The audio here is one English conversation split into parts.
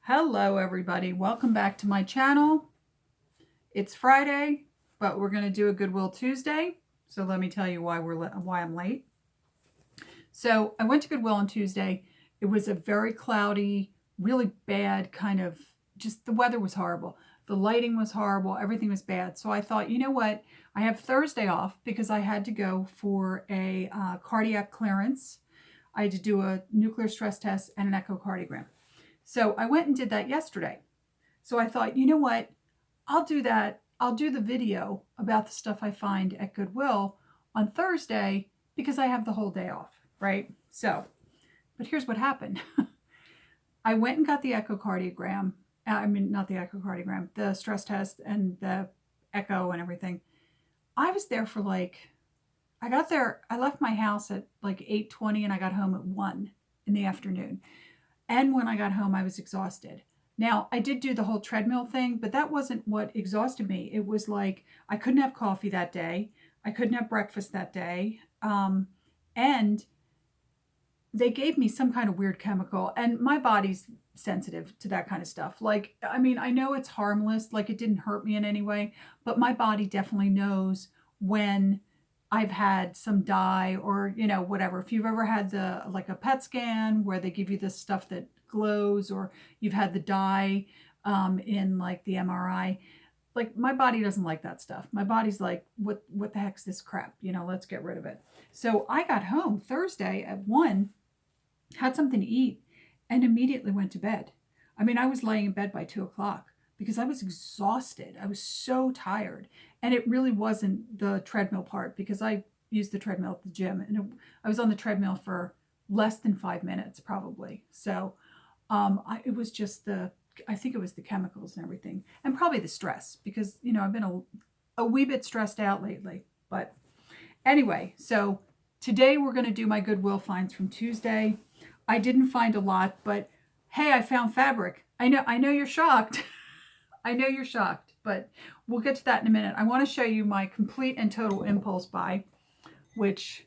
Hello everybody, welcome back to my channel. It's Friday, but we're going to do a Goodwill Tuesday. So let me tell you why I'm late. So I went to Goodwill on Tuesday. It was a very cloudy, really bad kind of, just the weather was horrible. The lighting was horrible, everything was bad. So I thought, you know what? I have Thursday off because I had to go for a cardiac clearance. I had to do a nuclear stress test and an echocardiogram. So I went and did that yesterday. So I thought, you know what? I'll do that. I'll do the video about the stuff I find at Goodwill on Thursday because I have the whole day off, right? So, but here's what happened. I went and got the echocardiogram. Not the echocardiogram, the stress test and the echo and everything. I was there for I left my house at like 8:20 and I got home at 1 in the afternoon. And when I got home, I was exhausted. Now, I did do the whole treadmill thing, but that wasn't what exhausted me. It was like I couldn't have coffee that day. I couldn't have breakfast that day. And they gave me some kind of weird chemical, and my body's sensitive to that kind of stuff. I know it's harmless, like it didn't hurt me in any way, but my body definitely knows when I've had some dye or, whatever. If you've ever had a PET scan where they give you this stuff that glows, or you've had the dye in like the MRI, like my body doesn't like that stuff. My body's like, what the heck's this crap? Let's get rid of it. So I got home Thursday at 1, had something to eat, and immediately went to bed. I was laying in bed by 2 o'clock because I was exhausted. I was so tired. And it really wasn't the treadmill part because I used the treadmill at the gym, and I was on the treadmill for less than 5 minutes probably. So it was just I think it was the chemicals and everything, and probably the stress because, I've been a wee bit stressed out lately. But anyway, so today we're going to do my Goodwill finds from Tuesday. I didn't find a lot, but hey, I found fabric. I know you're shocked. I know you're shocked, but we'll get to that in a minute. I want to show you my complete and total impulse buy, which,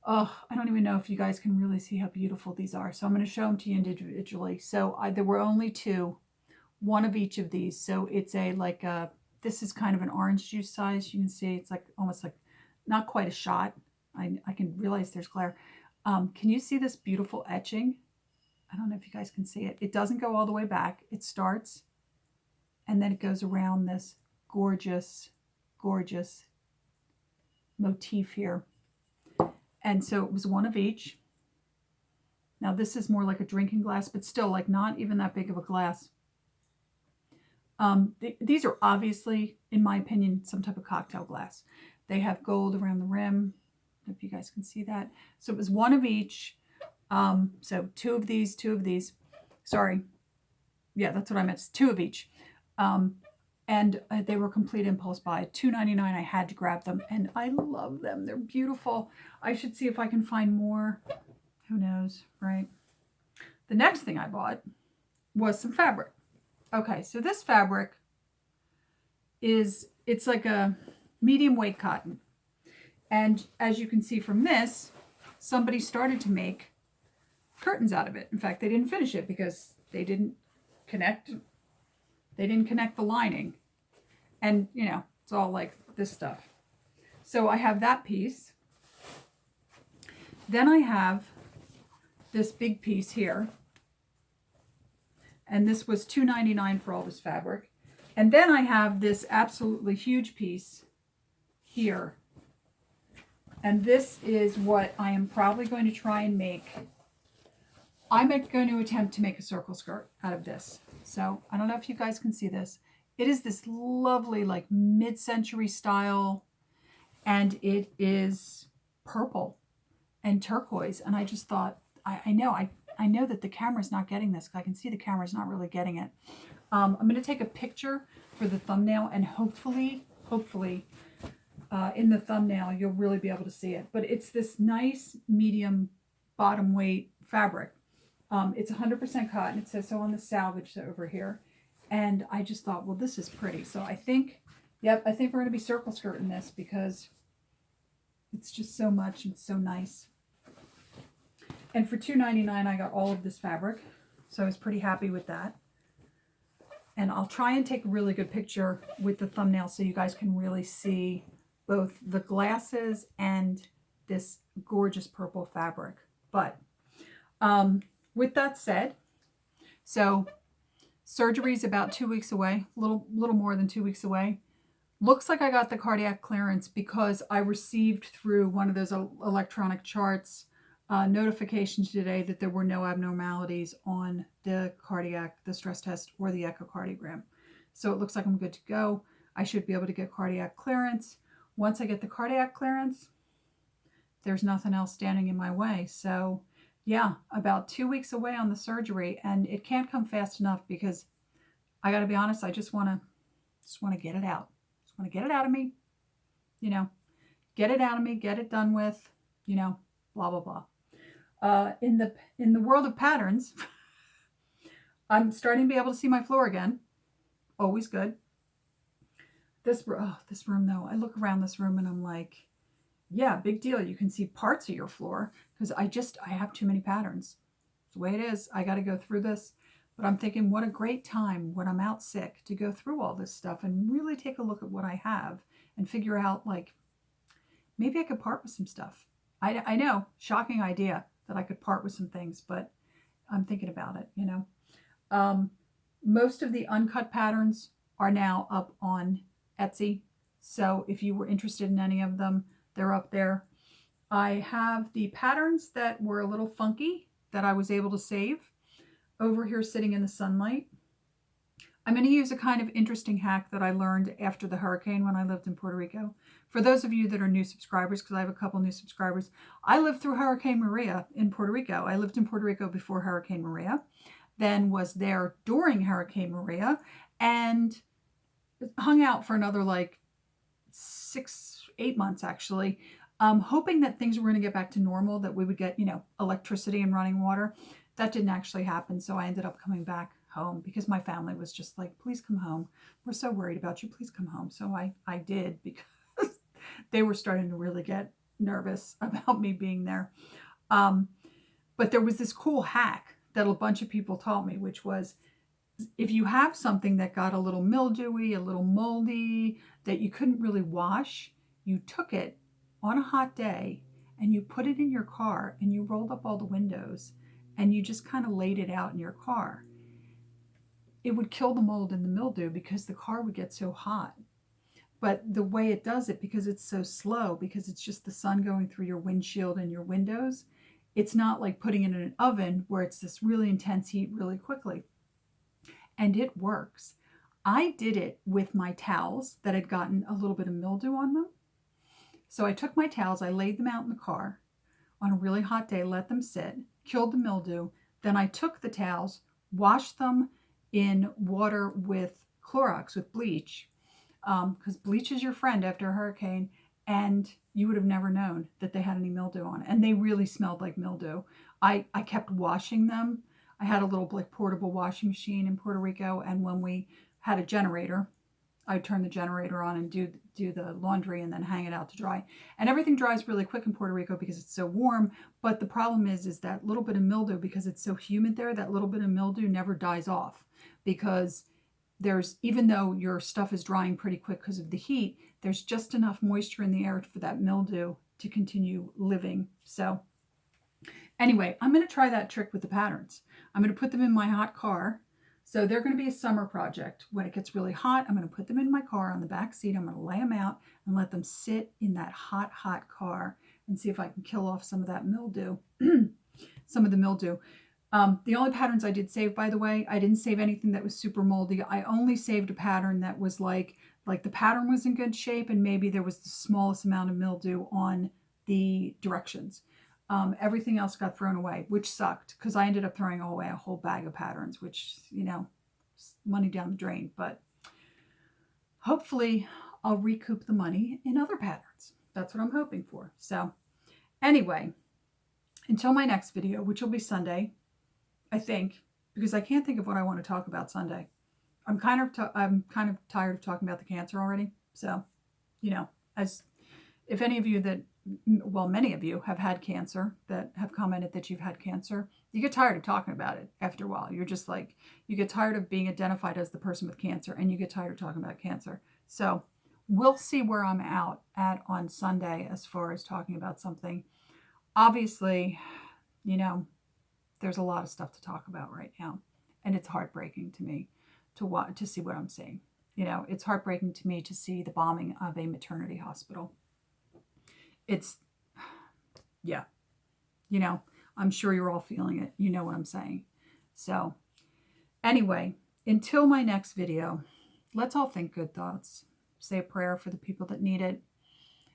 I don't even know if you guys can really see how beautiful these are. So I'm going to show them to you individually. So there were only 2, one of each of these. So it's this is kind of an orange juice size. You can see it's like almost like not quite a shot. I can realize there's glare. Can you see this beautiful etching? I don't know if you guys can see it. It doesn't go all the way back. It starts and then it goes around this gorgeous, gorgeous motif here. And so it was one of each. Now this is more like a drinking glass, but still like not even that big of a glass. These are obviously, in my opinion, some type of cocktail glass. They have gold around the rim. I don't know if you guys can see that. So it was one of each. So 2 of these, 2 of these. Sorry. Yeah, that's what I meant. It's 2 of each. And they were complete impulse buy. $2.99. I had to grab them, and I love them. They're beautiful. I should see if I can find more. Who knows, right? The next thing I bought was some fabric. Okay, so this fabric it's like a medium weight cotton. And as you can see from this, somebody started to make curtains out of it. In fact, they didn't finish it because they didn't connect the lining. And, it's all like this stuff. So I have that piece. Then I have this big piece here. And this was $2.99 for all this fabric. And then I have this absolutely huge piece here. And this is what I am probably going to try and make. I'm going to attempt to make a circle skirt out of this. So I don't know if you guys can see this. It is this lovely, like mid-century style, and it is purple and turquoise. And I just thought, I know that the camera's not getting this. I can see the camera's not really getting it. I'm going to take a picture for the thumbnail, and hopefully, in the thumbnail, you'll really be able to see it. But it's this nice medium bottom weight fabric. It's 100% cotton. It says so on the salvage over here. And I just thought, well, this is pretty. So I think we're going to be circle skirting this because it's just so much and so nice. And for $2.99, I got all of this fabric. So I was pretty happy with that. And I'll try and take a really good picture with the thumbnail so you guys can really see both the glasses and this gorgeous purple fabric. But with that said, so surgery is about 2 weeks away, a little more than 2 weeks away. Looks like I got the cardiac clearance because I received through one of those electronic charts notification today that there were no abnormalities on the stress test or the echocardiogram. So it looks like I'm good to go. I should be able to get cardiac clearance. Once I get the cardiac clearance, there's nothing else standing in my way. So yeah, about 2 weeks away on the surgery, and it can't come fast enough because I got to be honest, I just want to get it out. Just want to get it out of me, get it out of me, get it done with, blah, blah, blah. In the world of patterns, I'm starting to be able to see my floor again. Always good. This room though, I look around this room and I'm like, yeah, big deal. You can see parts of your floor because I have too many patterns. It's the way it is. I got to go through this. But I'm thinking, what a great time when I'm out sick to go through all this stuff and really take a look at what I have and figure out, like, maybe I could part with some stuff. I know, shocking idea that I could part with some things, but I'm thinking about it, Most of the uncut patterns are now up on Etsy. So if you were interested in any of them, they're up there. I have the patterns that were a little funky that I was able to save over here sitting in the sunlight. I'm going to use a kind of interesting hack that I learned after the hurricane when I lived in Puerto Rico. For those of you that are new subscribers, because I have a couple new subscribers, I lived through Hurricane Maria in Puerto Rico. I lived in Puerto Rico before Hurricane Maria, then was there during Hurricane Maria, and hung out for another like 8 months actually, hoping that things were going to get back to normal, that we would get, electricity and running water. That didn't actually happen, so I ended up coming back home because my family was just like, please come home. We're so worried about you. Please come home. So I did, because they were starting to really get nervous about me being there. But there was this cool hack that a bunch of people taught me, which was, if you have something that got a little mildewy, a little moldy, that you couldn't really wash, you took it on a hot day and you put it in your car and you rolled up all the windows and you just kind of laid it out in your car. It would kill the mold and the mildew because the car would get so hot. But the way it does it, because it's so slow, because it's just the sun going through your windshield and your windows, it's not like putting it in an oven where it's this really intense heat really quickly. And it works. I did it with my towels that had gotten a little bit of mildew on them. So I took my towels, I laid them out in the car on a really hot day, let them sit, killed the mildew. Then I took the towels, washed them in water with Clorox, with bleach, because bleach is your friend after a hurricane, and you would have never known that they had any mildew on it. And they really smelled like mildew. I kept washing them. I had a little like portable washing machine in Puerto Rico, and when we had a generator, I'd turn the generator on and do the laundry and then hang it out to dry. And everything dries really quick in Puerto Rico because it's so warm. But the problem is that little bit of mildew, because it's so humid there, that little bit of mildew never dies off, because even though your stuff is drying pretty quick because of the heat, there's just enough moisture in the air for that mildew to continue living. So anyway, I'm going to try that trick with the patterns. I'm going to put them in my hot car. So they're going to be a summer project. When it gets really hot, I'm going to put them in my car on the back seat. I'm going to lay them out and let them sit in that hot, hot car and see if I can kill off some of that mildew, some of the mildew. The only patterns I did save, by the way, I didn't save anything that was super moldy. I only saved a pattern that was like the pattern was in good shape and maybe there was the smallest amount of mildew on the directions. Everything else got thrown away, which sucked because I ended up throwing away a whole bag of patterns, which, money down the drain. But hopefully I'll recoup the money in other patterns. That's what I'm hoping for. So anyway, until my next video, which will be Sunday, I think, because I can't think of what I want to talk about Sunday. I'm kind of tired of talking about the cancer already. So, as if any of you that well, many of you have had cancer that have commented that you've had cancer. You get tired of talking about it after a while. You're just like, you get tired of being identified as the person with cancer, and you get tired of talking about cancer. So we'll see where I'm at on Sunday as far as talking about something. Obviously, there's a lot of stuff to talk about right now, and it's heartbreaking to me to see what I'm seeing. It's heartbreaking to me to see the bombing of a maternity hospital. It's, yeah, I'm sure you're all feeling it. You know what I'm saying. So anyway, until my next video, let's all think good thoughts. Say a prayer for the people that need it.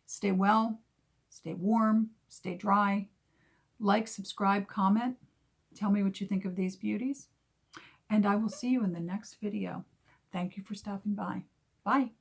Stay well, stay warm, stay dry. Like, subscribe, comment. Tell me what you think of these beauties. And I will see you in the next video. Thank you for stopping by. Bye.